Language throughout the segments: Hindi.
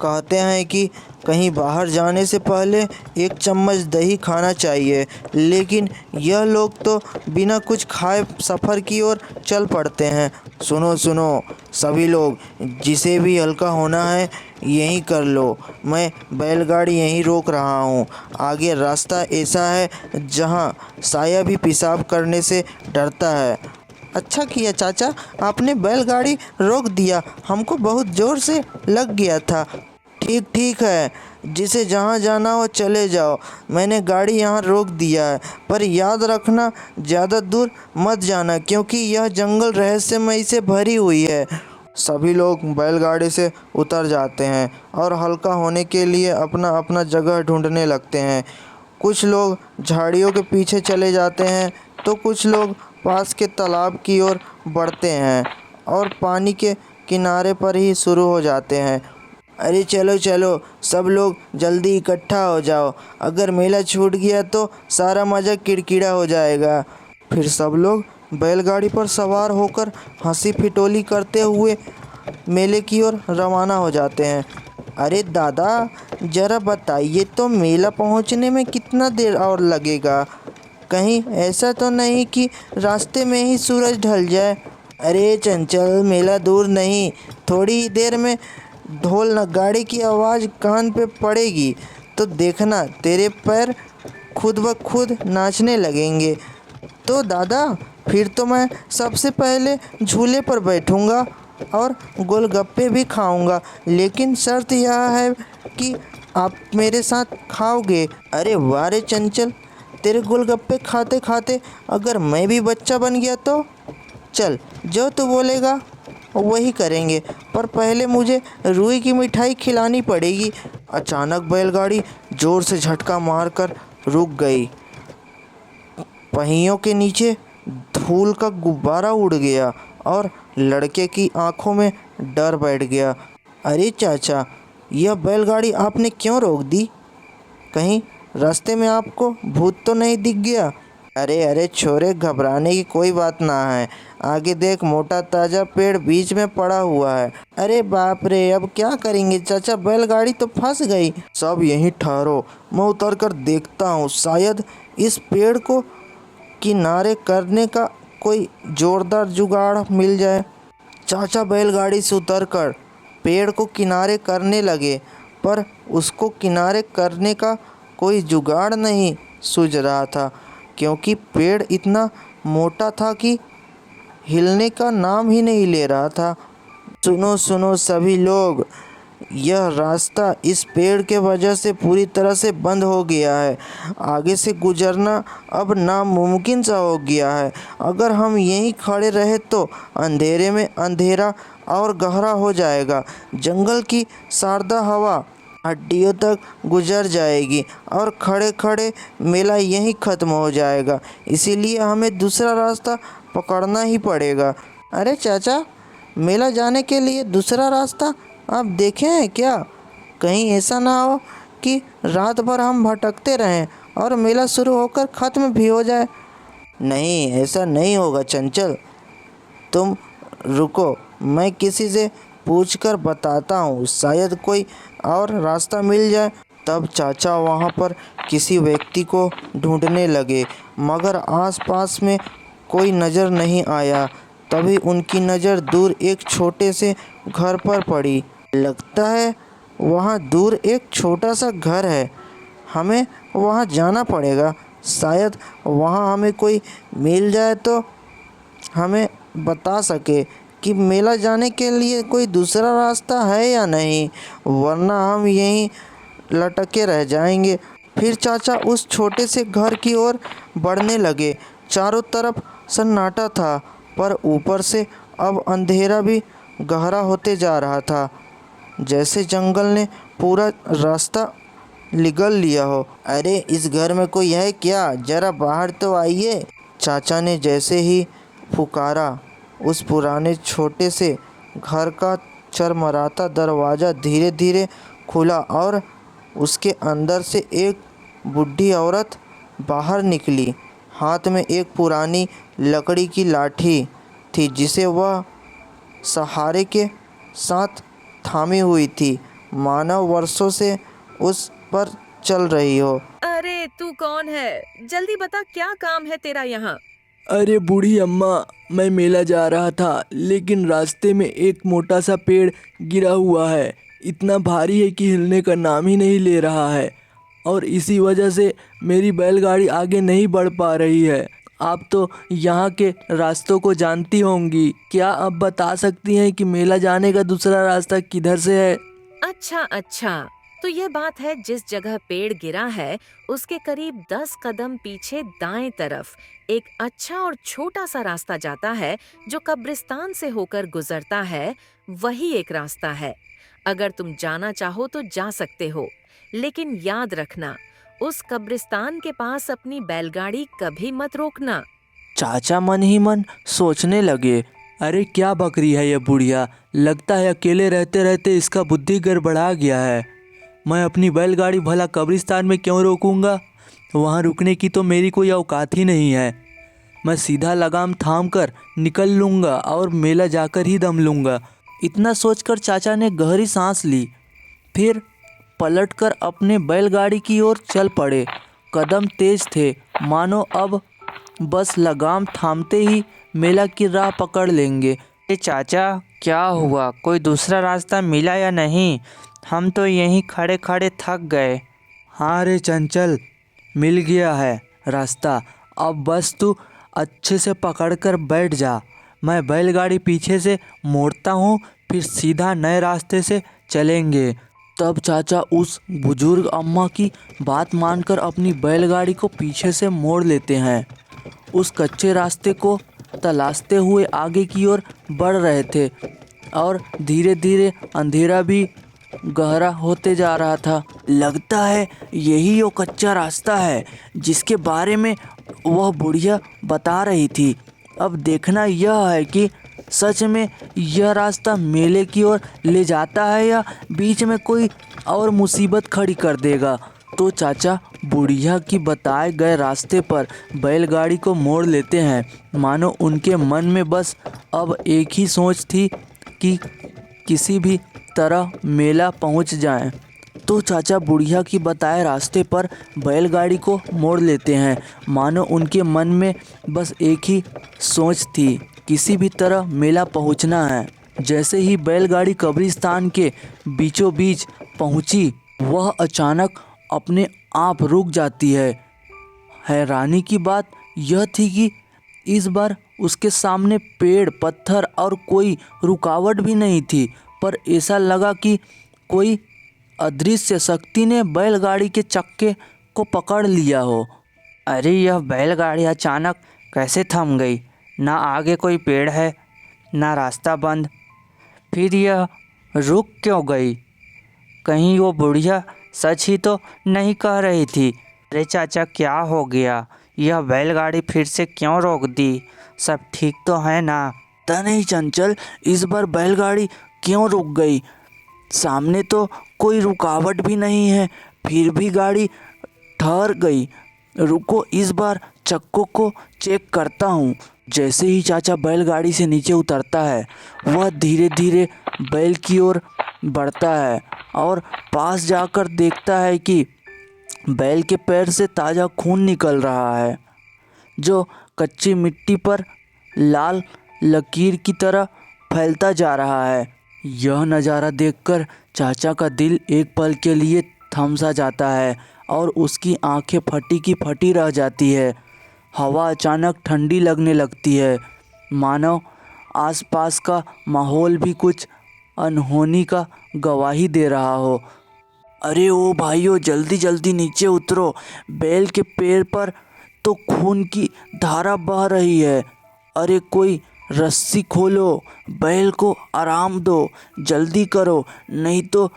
कहते हैं कि कहीं बाहर जाने से पहले एक चम्मच दही खाना चाहिए, लेकिन यह लोग तो बिना कुछ खाए सफ़र की ओर चल पड़ते हैं। सुनो सुनो सभी लोग, जिसे भी हल्का होना है यहीं कर लो। मैं बैलगाड़ी यहीं रोक रहा हूँ। आगे रास्ता ऐसा है जहाँ साया भी पेशाब करने से डरता है। अच्छा किया चाचा, आपने बैलगाड़ी रोक दिया, हमको बहुत ज़ोर से लग गया था। ठीक ठीक है, जिसे जहाँ जाना हो चले जाओ। मैंने गाड़ी यहाँ रोक दिया है, पर याद रखना ज़्यादा दूर मत जाना, क्योंकि यह जंगल रहस्यमय से भरी हुई है। सभी लोग बैलगाड़ी से उतर जाते हैं और हल्का होने के लिए अपना अपना जगह ढूंढने लगते हैं। कुछ लोग झाड़ियों के पीछे चले जाते हैं, तो कुछ लोग पास के तालाब की ओर बढ़ते हैं और पानी के किनारे पर ही शुरू हो जाते हैं। अरे चलो चलो, सब लोग जल्दी इकट्ठा हो जाओ, अगर मेला छूट गया तो सारा मज़ा किरकिरा हो जाएगा। फिर सब लोग बैलगाड़ी पर सवार होकर हंसी ठिठोली करते हुए मेले की ओर रवाना हो जाते हैं। अरे दादा, ज़रा बताइए तो मेला पहुंचने में कितना देर और लगेगा? कहीं ऐसा तो नहीं कि रास्ते में ही सूरज ढल जाए? अरे चंचल, मेला दूर नहीं, थोड़ी ही देर में ढोल नगाड़े की आवाज़ कान पे पड़ेगी तो देखना तेरे पैर खुद ब खुद नाचने लगेंगे। तो दादा, फिर तो मैं सबसे पहले झूले पर बैठूंगा और गोलगप्पे भी खाऊंगा, लेकिन शर्त यह है कि आप मेरे साथ खाओगे। अरे वाह रे चंचल, तेरे गोलगप्पे खाते खाते अगर मैं भी बच्चा बन गया तो? चल, जो तू बोलेगा वही करेंगे, पर पहले मुझे रुई की मिठाई खिलानी पड़ेगी। अचानक बैलगाड़ी जोर से झटका मारकर रुक गई। पहियों के नीचे धूल का गुब्बारा उड़ गया और लड़के की आंखों में डर बैठ गया। अरे चाचा, यह बैलगाड़ी आपने क्यों रोक दी? कहीं रास्ते में आपको भूत तो नहीं दिख गया? अरे अरे छोरे, घबराने की कोई बात ना है। आगे देख, मोटा ताजा पेड़ बीच में पड़ा हुआ है। अरे बाप रे, अब क्या करेंगे चाचा, बैलगाड़ी तो फंस गई। सब यहीं ठहरो, मैं उतर कर देखता हूँ, शायद इस पेड़ को किनारे करने का कोई जोरदार जुगाड़ मिल जाए। चाचा बैलगाड़ी से उतरकर पेड़ को किनारे करने लगे, पर उसको किनारे करने का कोई जुगाड़ नहीं सूझ रहा था, क्योंकि पेड़ इतना मोटा था कि हिलने का नाम ही नहीं ले रहा था। सुनो सुनो सभी लोग, यह रास्ता इस पेड़ के वजह से पूरी तरह से बंद हो गया है। आगे से गुजरना अब नामुमकिन सा हो गया है। अगर हम यहीं खड़े रहे तो अंधेरे में अंधेरा और गहरा हो जाएगा। जंगल की शारदा हवा हड्डियों तक गुजर जाएगी और खड़े खड़े मेला यहीं ख़त्म हो जाएगा। इसीलिए हमें दूसरा रास्ता पकड़ना ही पड़ेगा। अरे चाचा, मेला जाने के लिए दूसरा रास्ता आप देखे हैं क्या? कहीं ऐसा ना हो कि रात भर हम भटकते रहें और मेला शुरू होकर ख़त्म भी हो जाए। नहीं, ऐसा नहीं होगा चंचल, तुम रुको, मैं किसी से पूछकर बताता हूँ, शायद कोई और रास्ता मिल जाए। तब चाचा वहाँ पर किसी व्यक्ति को ढूंढने लगे, मगर आसपास में कोई नज़र नहीं आया। तभी उनकी नज़र दूर एक छोटे से घर पर पड़ी। लगता है वहाँ दूर एक छोटा सा घर है, हमें वहाँ जाना पड़ेगा। शायद वहाँ हमें कोई मिल जाए तो हमें बता सके कि मेला जाने के लिए कोई दूसरा रास्ता है या नहीं, वरना हम यहीं लटके रह जाएंगे। फिर चाचा उस छोटे से घर की ओर बढ़ने लगे। चारों तरफ सन्नाटा था, पर ऊपर से अब अंधेरा भी गहरा होते जा रहा था, जैसे जंगल ने पूरा रास्ता निगल लिया हो। अरे इस घर में कोई है क्या? ज़रा बाहर तो आइए। चाचा ने जैसे ही पुकारा, उस पुराने छोटे से घर का चरमराता दरवाज़ा धीरे धीरे खुला और उसके अंदर से एक बूढ़ी औरत बाहर निकली। हाथ में एक पुरानी लकड़ी की लाठी थी, जिसे वह सहारे के साथ थामी हुई थी। मानो वर्षों से उस पर चल रही हो। अरे तू कौन है? जल्दी बता, क्या काम है तेरा यहाँ? अरे बूढ़ी अम्मा, मैं मेला जा रहा था लेकिन रास्ते में एक मोटा सा पेड़ गिरा हुआ है। इतना भारी है कि हिलने का नाम ही नहीं ले रहा है और इसी वजह से मेरी बैलगाड़ी आगे नहीं बढ़ पा रही है। आप तो यहाँ के रास्तों को जानती होंगी, क्या आप बता सकती हैं कि मेला जाने का दूसरा रास्ता किधर से है? अच्छा अच्छा, तो यह बात है, जिस जगह पेड़ गिरा है उसके करीब 10 कदम पीछे दाएं तरफ एक अच्छा और छोटा सा रास्ता जाता है जो कब्रिस्तान से होकर गुजरता है। वही एक रास्ता है। अगर तुम जाना चाहो तो जा सकते हो, लेकिन याद रखना, उस कब्रिस्तान के पास अपनी बैलगाड़ी कभी मत रोकना। चाचा मन ही मन सोचने लगे, अरे क्या बकरी है ये बुढ़िया, लगता है अकेले रहते रहते इसका बुद्धि गड़बड़ा गया है। मैं अपनी बैलगाड़ी भला कब्रिस्तान में क्यों रोकूंगा? वहाँ रुकने की तो मेरी कोई औकात ही नहीं है। मैं सीधा लगाम थाम कर निकल लूँगा और मेला जाकर ही दम लूँगा। इतना सोचकर चाचा ने गहरी सांस ली, फिर पलटकर अपने बैलगाड़ी की ओर चल पड़े। कदम तेज थे, मानो अब बस लगाम थामते ही मेला की राह पकड़ लेंगे। चाचा, क्या हुआ? कोई दूसरा रास्ता मिला या नहीं? हम तो यहीं खड़े खड़े थक गए। हाँ रे चंचल, मिल गया है रास्ता। अब बस तू अच्छे से पकड़कर बैठ जा। मैं बैलगाड़ी पीछे से मोड़ता हूँ, फिर सीधा नए रास्ते से चलेंगे। तब चाचा उस बुजुर्ग अम्मा की बात मानकर अपनी बैलगाड़ी को पीछे से मोड़ लेते हैं। उस कच्चे रास्ते को तलाशते हुए आगे की ओर बढ़ रहे थे और धीरे धीरे अंधेरा भी गहरा होते जा रहा था। लगता है यही वो कच्चा रास्ता है जिसके बारे में वह बुढ़िया बता रही थी। अब देखना यह है कि सच में यह रास्ता मेले की ओर ले जाता है या बीच में कोई और मुसीबत खड़ी कर देगा। तो चाचा बुढ़िया की बताए गए रास्ते पर बैलगाड़ी को मोड़ लेते हैं, मानो उनके मन में बस अब एक ही सोच थी कि किसी भी तरह मेला पहुंच जाएं। तो चाचा बुढ़िया की बताए रास्ते पर बैलगाड़ी को मोड़ लेते हैं, मानो उनके मन में बस एक ही सोच थी, किसी भी तरह मेला पहुंचना है। जैसे ही बैलगाड़ी कब्रिस्तान के बीचों बीच पहुंची, वह अचानक अपने आप रुक जाती है। हैरानी की बात यह थी कि इस बार उसके सामने पेड़, पत्थर और कोई रुकावट भी नहीं थी, पर ऐसा लगा कि कोई अदृश्य शक्ति ने बैलगाड़ी के चक्के को पकड़ लिया हो। अरे यह बैलगाड़ी अचानक कैसे थम गई? ना आगे कोई पेड़ है, ना रास्ता बंद, फिर यह रुक क्यों गई? कहीं वो बुढ़िया सच ही तो नहीं कह रही थी? अरे चाचा, क्या हो गया? यह बैलगाड़ी फिर से क्यों रोक दी? सब ठीक तो है ना? पता नहीं चंचल, इस बार बैलगाड़ी क्यों रुक गई। सामने तो कोई रुकावट भी नहीं है, फिर भी गाड़ी ठहर गई। रुको, इस बार चक्कों को चेक करता हूँ। जैसे ही चाचा बैलगाड़ी से नीचे उतरता है, वह धीरे धीरे बैल की ओर बढ़ता है और पास जाकर देखता है कि बैल के पैर से ताज़ा खून निकल रहा है, जो कच्ची मिट्टी पर लाल लकीर की तरह फैलता जा रहा है। यह नज़ारा देखकर चाचा का दिल एक पल के लिए थम सा जाता है और उसकी आंखें फटी की फटी रह जाती है। हवा अचानक ठंडी लगने लगती है, मानो आसपास का माहौल भी कुछ अनहोनी का गवाही दे रहा हो। अरे ओ भाइयों, जल्दी जल्दी नीचे उतरो, बैल के पैर पर तो खून की धारा बह रही है। अरे कोई रस्सी खोलो, बैल को आराम दो, जल्दी करो, नहीं तो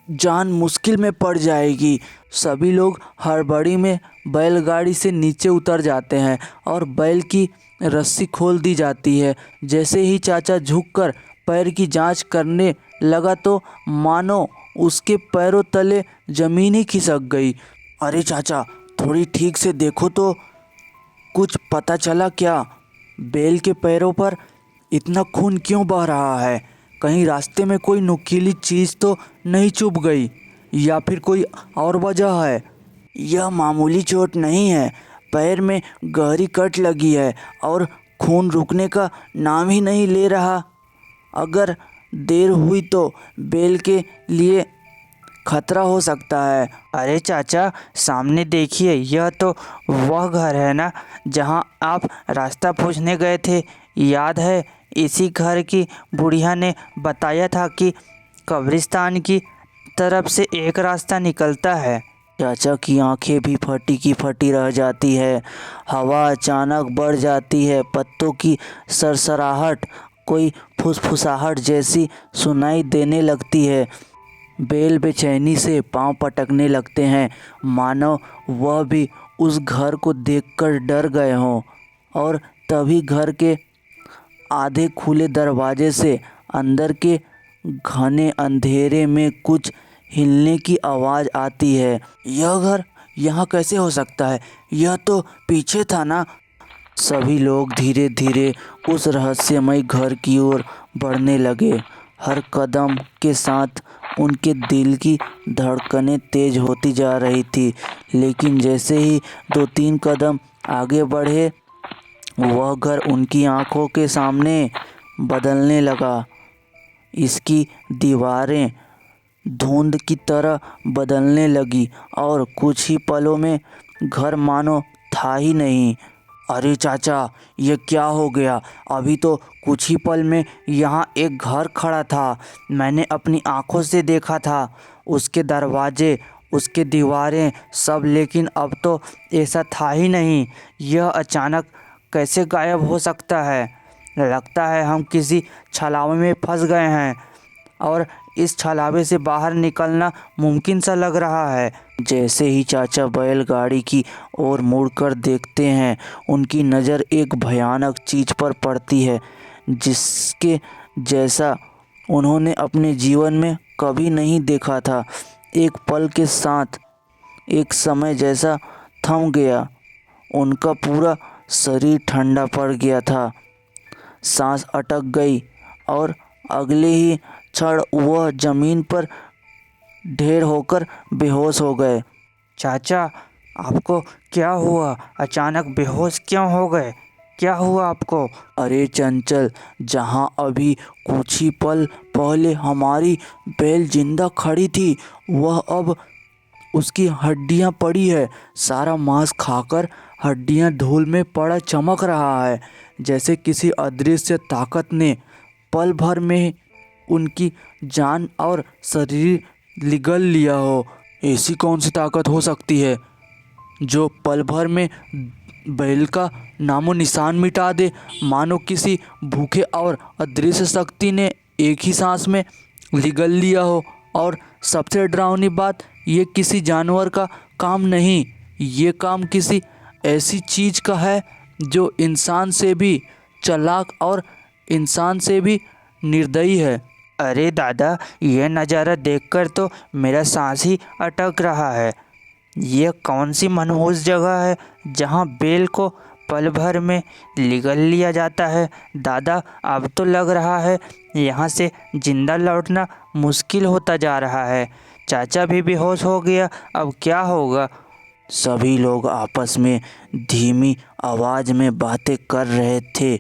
जान मुश्किल में पड़ जाएगी। सभी लोग हड़बड़ी में बैलगाड़ी से नीचे उतर जाते हैं और बैल की रस्सी खोल दी जाती है। जैसे ही चाचा झुककर पैर की जांच करने लगा तो मानो उसके पैरों तले ज़मीन ही खिसक गई। अरे चाचा, थोड़ी ठीक से देखो तो, कुछ पता चला क्या? बैल के पैरों पर इतना खून क्यों बह रहा है? कहीं रास्ते में कोई नुकीली चीज़ तो नहीं चुभ गई या फिर कोई और वजह है। यह मामूली चोट नहीं है, पैर में गहरी कट लगी है और खून रुकने का नाम ही नहीं ले रहा। अगर देर हुई तो बेल के लिए खतरा हो सकता है। अरे चाचा, सामने देखिए, यह तो वह घर है ना जहां आप रास्ता पूछने गए थे, याद है? इसी घर की बुढ़िया ने बताया था कि कब्रिस्तान की तरफ से एक रास्ता निकलता है। चाचा की आंखें भी फटी की फटी रह जाती है। हवा अचानक बढ़ जाती है, पत्तों की सरसराहट कोई फुसफुसाहट जैसी सुनाई देने लगती है। बेल बेचैनी से पांव पटकने लगते हैं, मानो वह भी उस घर को देखकर डर गए हों। और तभी घर के आधे खुले दरवाजे से अंदर के घने अंधेरे में कुछ हिलने की आवाज़ आती है। यह घर यहाँ कैसे हो सकता है? यह तो पीछे था ना। सभी लोग धीरे धीरे उस रहस्यमय घर की ओर बढ़ने लगे। हर कदम के साथ उनके दिल की धड़कनें तेज होती जा रही थी, लेकिन जैसे ही 2-3 कदम आगे बढ़े, वह घर उनकी आंखों के सामने बदलने लगा। इसकी दीवारें धुंध की तरह बदलने लगी और कुछ ही पलों में घर मानो था ही नहीं। अरे चाचा, ये क्या हो गया? अभी तो कुछ ही पल में यहाँ एक घर खड़ा था। मैंने अपनी आंखों से देखा था, उसके दरवाजे, उसके दीवारें सब, लेकिन अब तो ऐसा था ही नहीं। यह अचानक कैसे गायब हो सकता है? लगता है हम किसी छलावे में फंस गए हैं और इस छलावे से बाहर निकलना मुमकिन सा लग रहा है। जैसे ही चाचा बैलगाड़ी की ओर मुड़कर देखते हैं, उनकी नज़र एक भयानक चीज़ पर पड़ती है जिसके जैसा उन्होंने अपने जीवन में कभी नहीं देखा था। एक पल के साथ एक समय जैसा थम गया, उनका पूरा शरीर ठंडा पड़ गया था, सांस अटक गई और अगले ही क्षण वह ज़मीन पर ढेर होकर बेहोश हो गए। चाचा, आपको क्या हुआ? अचानक बेहोश क्यों हो गए? क्या हुआ आपको? अरे चंचल, जहाँ अभी कुछ ही पल पहले हमारी बैल जिंदा खड़ी थी, वह अब उसकी हड्डियाँ पड़ी है। सारा मांस खाकर हड्डियाँ धूल में पड़ा चमक रहा है, जैसे किसी अदृश्य ताकत ने पल भर में उनकी जान और शरीर निगल लिया हो। ऐसी कौन सी ताकत हो सकती है जो पल भर में बैल का नामो निशान मिटा दे? मानो किसी भूखे और अदृश्य शक्ति ने एक ही सांस में निगल लिया हो। और सबसे डरावनी बात, ये किसी जानवर का काम नहीं, ये काम किसी ऐसी चीज़ का है जो इंसान से भी चालाक और इंसान से भी निर्दयी है। अरे दादा, यह नज़ारा देखकर तो मेरा सांस ही अटक रहा है। ये कौन सी मनहूस जगह है जहाँ बैल को पल भर में निगल लिया जाता है? दादा, अब तो लग रहा है यहाँ से जिंदा लौटना मुश्किल होता जा रहा है। चाचा भी बेहोश हो गया, अब क्या होगा? सभी लोग आपस में धीमी आवाज़ में बातें कर रहे थे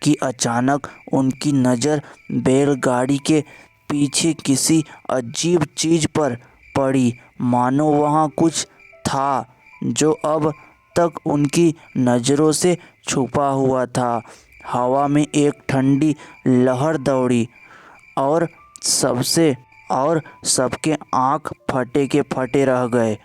कि अचानक उनकी नज़र बैलगाड़ी के पीछे किसी अजीब चीज़ पर पड़ी। मानो वहाँ कुछ था जो अब तक उनकी नज़रों से छुपा हुआ था। हवा में एक ठंडी लहर दौड़ी और सबके आँख फटे के फटे रह गए।